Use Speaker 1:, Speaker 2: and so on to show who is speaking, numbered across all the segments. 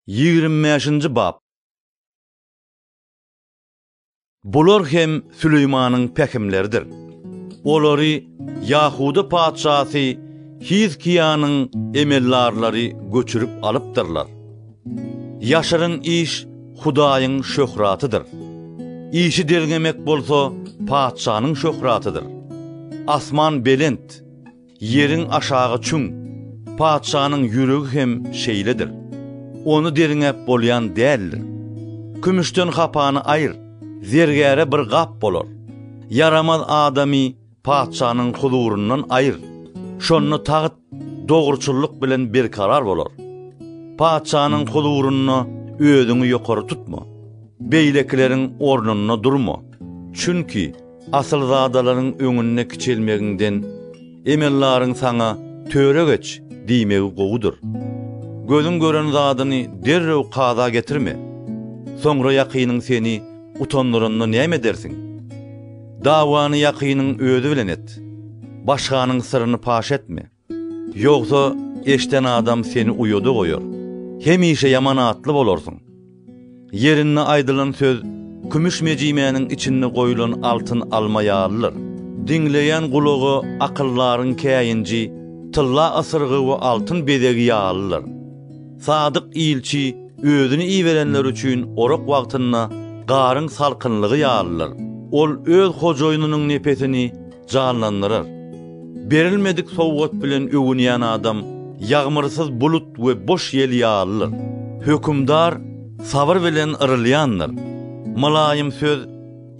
Speaker 1: 25-nji bab. Bular hem Süleymanyň pekimleridir. Olary Yahuda padşasy Hizkiyanyň emellarlary göçürüp alypdyrlar. Yaşarın iş Hudaýyň şöhratydyr. İşi delgemek bolsa padşanyň şöhratydyr. Asman belent, yeriň aşağı çüň. Padşanyň ýüregi hem şeýledir. Onu deriňep bolýan däldir. Kümüşden kapany aýyr, zergäre bir gap bolar. Yaramaz adamy padşanyň huzurundan aýyr. Şonu tagyt dogrçulluk bilen bir karar bolar. Padşanyň huzuruny özüňi ýokary tutma. Beýlekleriň ornuna durma. Çünki asyl zadalaryň öňüne kiçelmeginden emellaryň saňa töre geç diýmegi goýudur. Gözün gören zadyny derrew qaza getirme. Soňra ýakynyň seni utandyryny näme dersiň? Dawany ýakynyň özü bilen et. Başganyň syryny paş etme. Ýogsa eşden adam seni uýudy goýar. Hemişe yamanatly bolarsyň. Yerini aýdylan söz kümüş mejimeniň içinde goýulan altyn almaýarlyr. Dinleýän gulagy akyllaryň käýinji, tylla asyrgy we altyn bedegi ýalyr. Sadyk ilçi özüni iýerenler üçin orak wagtyna garyň salkynlygy ýalyr. Ol öz hojoýunynyň nepetini janlandyrar. Berilmedik sowgat bilen öwünýän adam ýagmyrsyz bulut we boş ýel ýalyr. Hökümdar sabır bilen yrylýandyr. Malaýym söz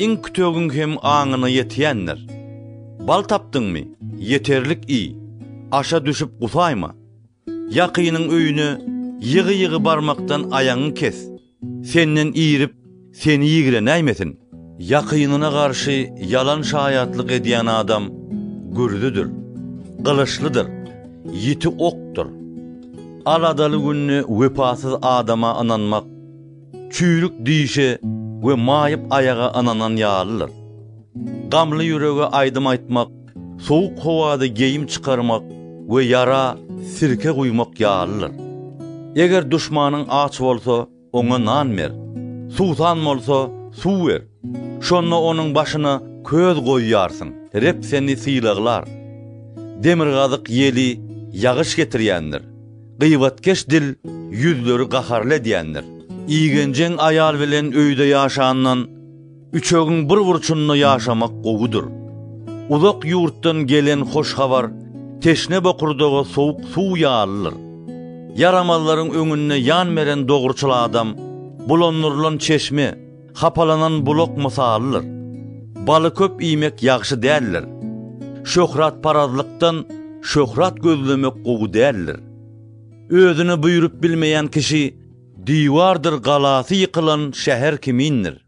Speaker 1: iň kütögüň hem aňyna ýetýändir. Bal tapdyňmy? Yeterlik iyi. Aşa düşüp gusaýma. Ýakynyň öýüne ýygy barmakdan ayaňy kes. Senden iýirip seni ýigire näýmesin. Yakynyna garşy yalan şaýatlyk edýän adam gürdüdür, gylyçlydyr, ýiti okdur. Aladaly günni wepasyz adama ananmak, çüýrük diýişe we maýyp ayaga ananan ýalyr. Gamly ýürege aýdym aýtmak, sowuk howada geyim çykarmak we yara sirke guýmak ýalyr. Eger düşmanyň aç bolsa, oňa nan ber. Suwsan bolsa, suw ber. Şonda onuň başyna köz goýýarsyň. Rep seni syýlaglar. Demir gazyk ýeli ýagyş getirýändir. Gıýbatkeş dil ýüzleri gaharly edýändir. İýgenjeň aýal bilen öýde ýaşandan üçögiň bir burçunda ýaşamak goýudur. Uzak ýurtdan gelen hoş habar teşne bokurdaga sowuk suw ýalyr. Yaramazlaryň öňüne ýan meren dogrçul adam bulanurlan çeşme, hapalanan bulok masalyr. Baly köp iýmek ýagşy däldir. Şöhrat parazlykdan şöhrat gözlemek gowy däldir. Özüni buýurup bilmeýän kişi diýwardyr galasy ýykylan şäher kimindir.